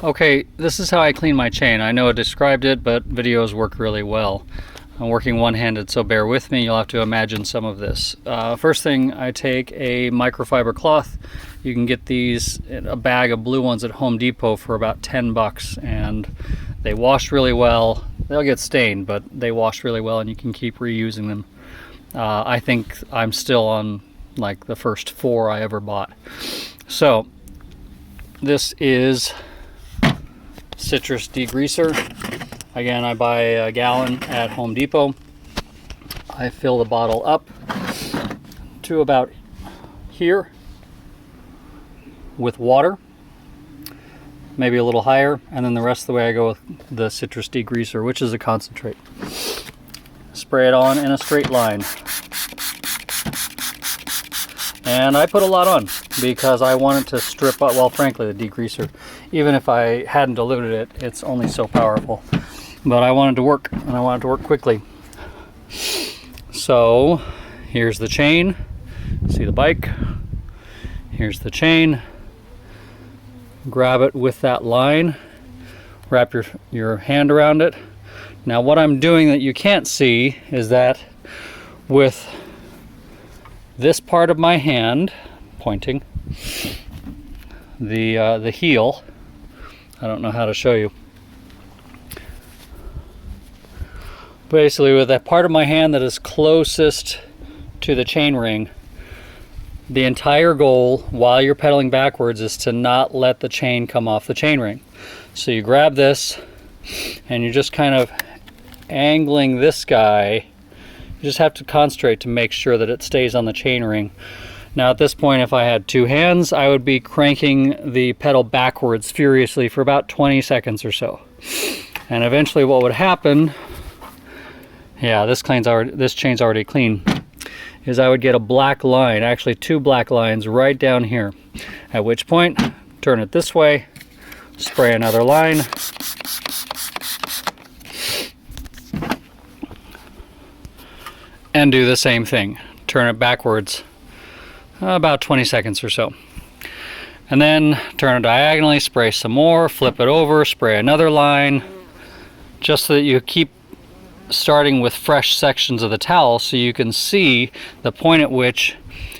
Okay, this is how I clean my chain. I know I described it, but videos work really well. I'm working one-handed, so bear with me. You'll have to imagine some of this. First thing, I take a microfiber cloth. You can get these in a bag of blue ones at Home Depot for about 10 bucks, and they wash really well. They'll get stained, but they wash really well, and you can keep reusing them. I think I'm still on like the first 4 I ever bought. So this is citrus degreaser. Again, I buy a gallon at Home Depot. I fill the bottle up to about here with water, maybe a little higher, and then the rest of the way I go with the citrus degreaser, which is a concentrate. Spray it on in a straight line. And I put a lot on because I wanted to strip up, well, frankly, the degreaser, even if I hadn't diluted it, it's only so powerful. But I wanted to work, and I wanted to work quickly. So here's the chain. See the bike? Here's the chain. Grab it with that line. Wrap your hand around it. Now what I'm doing that you can't see is that with this part of my hand pointing, the heel, I don't know how to show you. Basically with that part of my hand that is closest to the chain ring, the entire goal while you're pedaling backwards is to not let the chain come off the chain ring. So you grab this and you're just kind of angling this guy. You just have to concentrate to make sure that it stays on the chain ring. Now at this point, if I had 2 hands, I would be cranking the pedal backwards furiously for about 20 seconds or so. And eventually what would happen, yeah, this chain's already clean, is I would get a black line, actually 2 black lines right down here. At which point, turn it this way, spray another line, and do the same thing. Turn it backwards about 20 seconds or so. And then turn it diagonally, spray some more, flip it over, spray another line, just so that you keep starting with fresh sections of the towel so you can see the point at which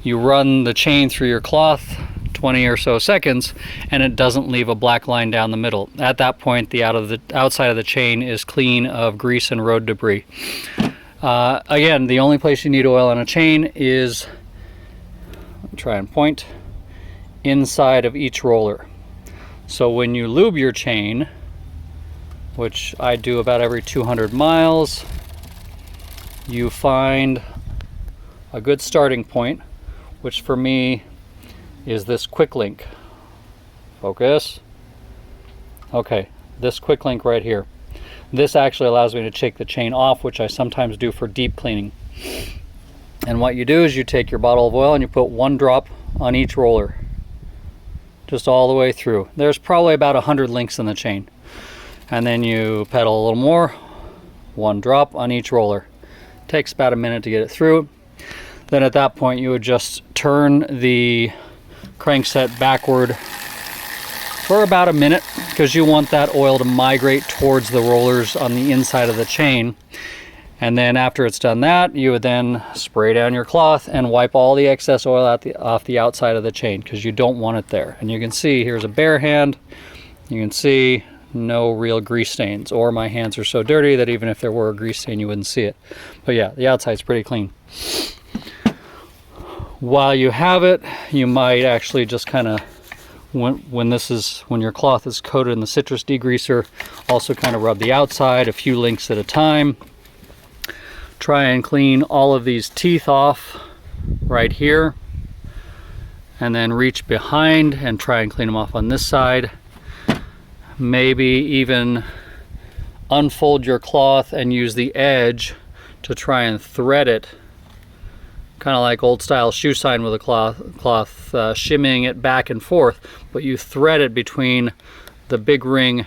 you run the chain through your cloth 20 or so seconds and it doesn't leave a black line down the middle. At that point, the outside of the chain is clean of grease and road debris. Again, the only place you need oil on a chain is, try and point, inside of each roller. So when you lube your chain, which I do about every 200 miles, you find a good starting point, which for me is this quick link. Focus. Okay, this quick link right here. This actually allows me to take the chain off, which I sometimes do for deep cleaning. And what you do is you take your bottle of oil and you put 1 drop on each roller, just all the way through. There's probably about 100 links in the chain. And then you pedal a little more, 1 drop on each roller. Takes about a minute to get it through. Then at that point you would just turn the crankset backward for about a minute, because you want that oil to migrate towards the rollers on the inside of the chain. And then after it's done that, you would then spray down your cloth and wipe all the excess oil off the outside of the chain, because you don't want it there. And you can see here's a bare hand. You can see no real grease stains, or my hands are so dirty that even if there were a grease stain you wouldn't see it. But yeah, the outside's pretty clean. While you have it, you might actually just kind of, when your cloth is coated in the citrus degreaser, also kind of rub the outside a few links at a time. Try and clean all of these teeth off right here, and then reach behind and try and clean them off on this side. Maybe even unfold your cloth and use the edge to try and thread it, kind of like old style shoe sign with a cloth shimmying it back and forth, but you thread it between the big ring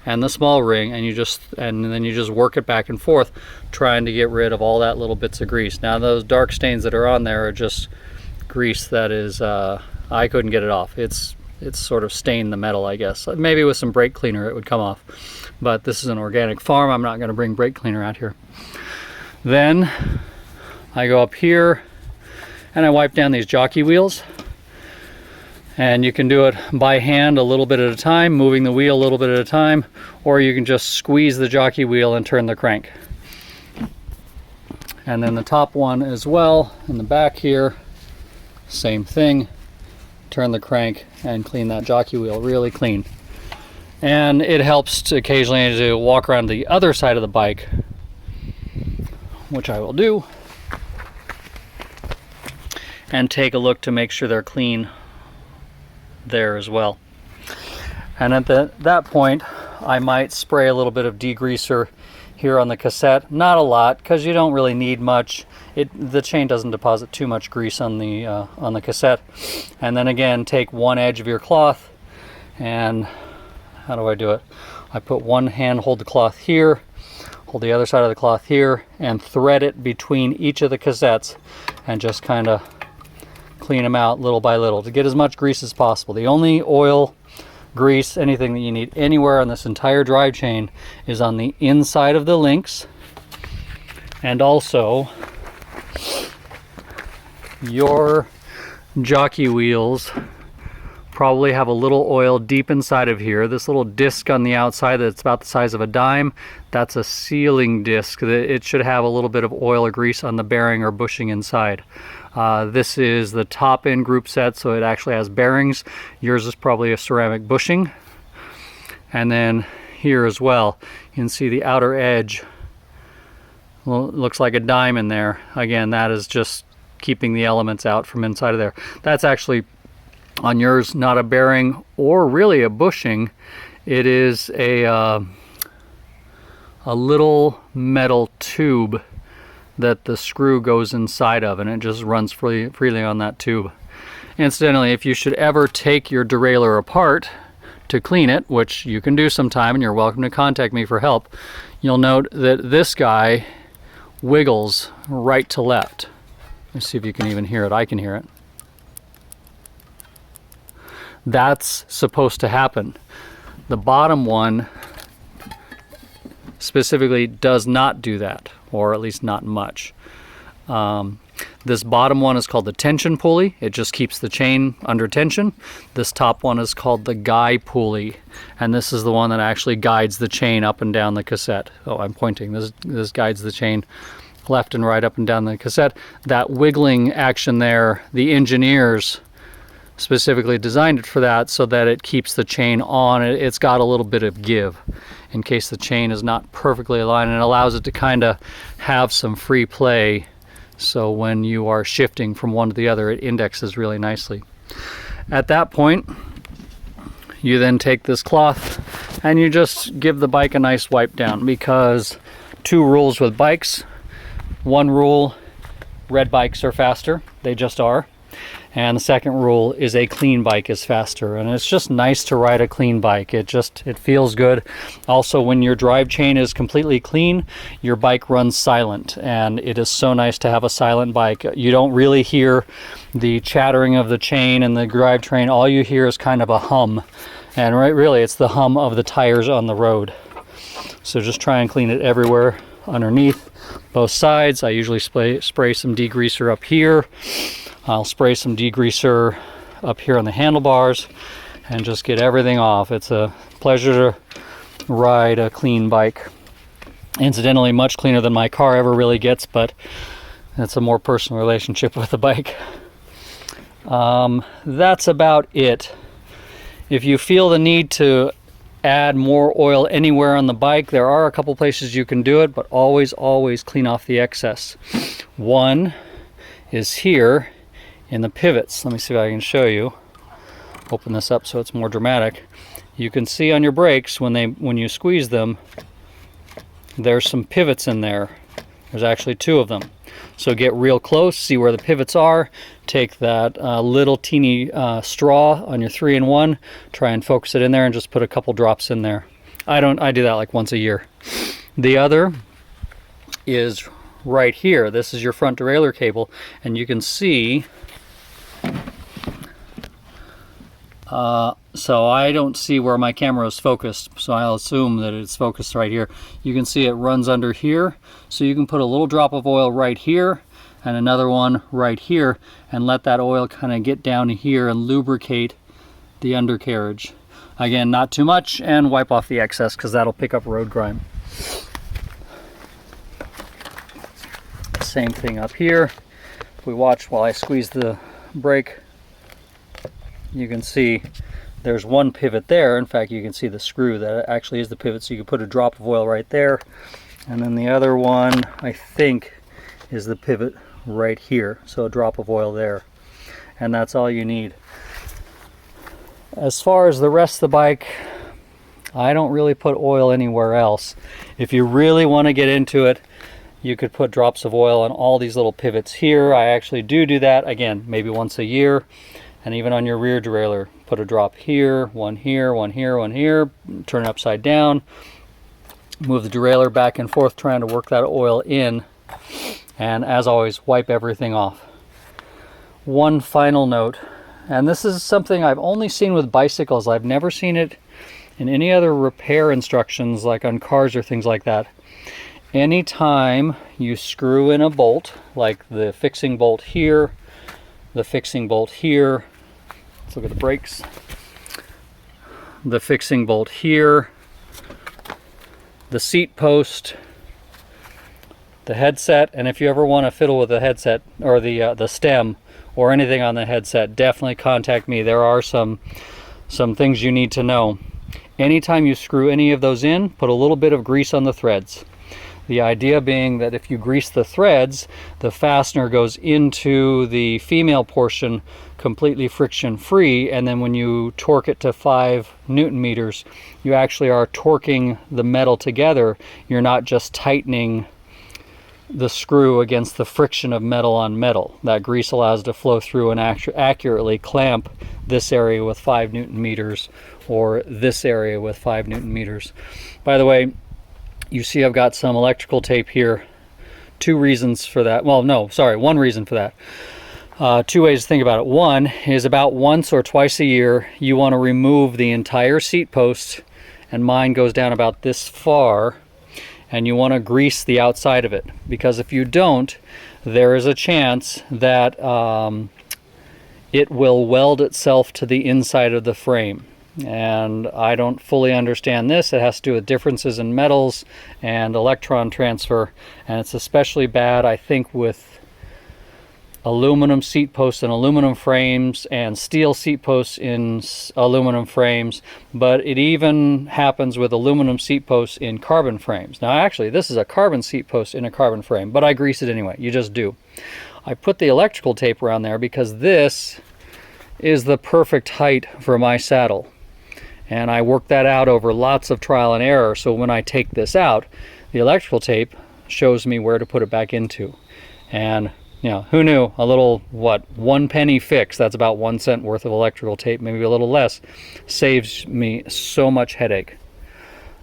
and the small ring, and then you just work it back and forth, trying to get rid of all that little bits of grease. Now those dark stains that are on there are just grease that is, I couldn't get it off. It's it's sort of stained the metal, I guess. Maybe with some brake cleaner it would come off. But this is an organic farm. I'm not going to bring brake cleaner out here. Then I go up here and I wipe down these jockey wheels. And you can do it by hand a little bit at a time, moving the wheel a little bit at a time, or you can just squeeze the jockey wheel and turn the crank. And then the top one as well, in the back here, same thing. Turn the crank and clean that jockey wheel really clean. And it helps to occasionally to walk around the other side of the bike, which I will do, and take a look to make sure they're clean there as well. And at that point, I might spray a little bit of degreaser here on the cassette. Not a lot, because you don't really need much. The chain doesn't deposit too much grease on the cassette. And then again, take one edge of your cloth, and how do I do it? I put one hand, hold the cloth here, hold the other side of the cloth here, and thread it between each of the cassettes, and just kind of clean them out little by little to get as much grease as possible. The only oil, grease, anything that you need anywhere on this entire drive chain is on the inside of the links, and also your jockey wheels probably have a little oil deep inside of here. This little disc on the outside that's about the size of a dime, that's a sealing disc. It should have a little bit of oil or grease on the bearing or bushing inside. This is the top end group set, so it actually has bearings. Yours is probably a ceramic bushing. And then here as well, you can see the outer edge. Well, it looks like a diamond there. Again, that is just keeping the elements out from inside of there. That's actually on yours not a bearing or really a bushing. It is a little metal tube that the screw goes inside of, and it just runs freely on that tube. Incidentally, if you should ever take your derailleur apart to clean it, which you can do sometime, and you're welcome to contact me for help, you'll note that this guy wiggles right to left. Let's see if you can even hear it. I can hear it. That's supposed to happen. The bottom one specifically does not do that, or at least not much. This bottom one is called the tension pulley. It just keeps the chain under tension. This top one is called the guy pulley, and this is the one that actually guides the chain up and down the cassette. Oh, I'm pointing. This guides the chain left and right up and down the cassette. That wiggling action there, the engineers specifically designed it for that, so that it keeps the chain on. It's got a little bit of give in case the chain is not perfectly aligned, and it allows it to kind of have some free play, so when you are shifting from one to the other, it indexes really nicely. At that point, you then take this cloth and you just give the bike a nice wipe down, because 2 rules with bikes. 1 rule, red bikes are faster. They just are. And the second rule is a clean bike is faster, and it's just nice to ride a clean bike. It feels good. Also, when your drive chain is completely clean, your bike runs silent, and it is so nice to have a silent bike. You don't really hear the chattering of the chain and the drivetrain. All you hear is kind of a hum, and really it's the hum of the tires on the road. So just try and clean it everywhere underneath, both sides. I usually spray some degreaser up here. I'll spray some degreaser up here on the handlebars and just get everything off. It's a pleasure to ride a clean bike. Incidentally, much cleaner than my car ever really gets, but it's a more personal relationship with the bike. That's about it. If you feel the need to add more oil anywhere on the bike, there are a couple places you can do it, but always clean off the excess. One is here in the pivots. Let me see if I can show you. Open this up so it's more dramatic. You can see on your brakes when you squeeze them, there's some pivots in there. There's actually 2 of them. So get real close, see where the pivots are. Take that little teeny straw on your 3-in-1, try and focus it in there, and just put a couple drops in there. I do that like once a year. The other is right here. This is your front derailleur cable, and you can see So I don't see where my camera is focused, so I'll assume that it's focused right here. You can see it runs under here, so you can put a little drop of oil right here and another one right here and let that oil kind of get down here and lubricate the undercarriage. Again, not too much, and wipe off the excess because that'll pick up road grime. Same thing up here. If we watch while I squeeze the brake, you can see there's one pivot there. In fact, you can see the screw that actually is the pivot, so you can put a drop of oil right there. And then the other one, I think, is the pivot right here. So a drop of oil there. And that's all you need. As far as the rest of the bike, I don't really put oil anywhere else. If you really want to get into it, you could put drops of oil on all these little pivots here. I actually do that, again, maybe once a year. And even on your rear derailleur, put a drop here, one here, one here, one here, turn it upside down, move the derailleur back and forth trying to work that oil in, and as always, wipe everything off. One final note, and this is something I've only seen with bicycles. I've never seen it in any other repair instructions like on cars or things like that. Anytime you screw in a bolt, like the fixing bolt here, the fixing bolt here, let's look at the brakes, the fixing bolt here, the seat post, the headset, and if you ever want to fiddle with the headset or the stem or anything on the headset, definitely contact me. There are some things you need to know. Anytime you screw any of those in, put a little bit of grease on the threads. The idea being that if you grease the threads, the fastener goes into the female portion completely friction free, and then when you torque it to 5 Newton meters, you actually are torquing the metal together. You're not just tightening the screw against the friction of metal on metal. That grease allows it to flow through and accurately clamp this area with 5 Newton meters or this area with 5 Newton meters. By the way, you see I've got some electrical tape here. 2 reasons for that. Well, no, sorry, 1 reason for that. 2 ways to think about it. One is about once or twice a year, you want to remove the entire seat post, and mine goes down about this far, and you want to grease the outside of it. Because if you don't, there is a chance that it will weld itself to the inside of the frame. And I don't fully understand this. It has to do with differences in metals and electron transfer, and it's especially bad, I think, with aluminum seat posts and aluminum frames and steel seat posts in aluminum frames, but it even happens with aluminum seat posts in carbon frames. Now actually this is a carbon seat post in a carbon frame, but I grease it anyway. You just do. I put the electrical tape around there because this is the perfect height for my saddle. And I worked that out over lots of trial and error, so when I take this out, the electrical tape shows me where to put it back into. And, you know, who knew? A little, what, 1 penny fix, that's about 1 cent worth of electrical tape, maybe a little less, saves me so much headache.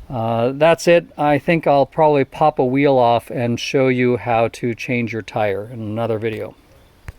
That's it. I think I'll probably pop a wheel off and show you how to change your tire in another video.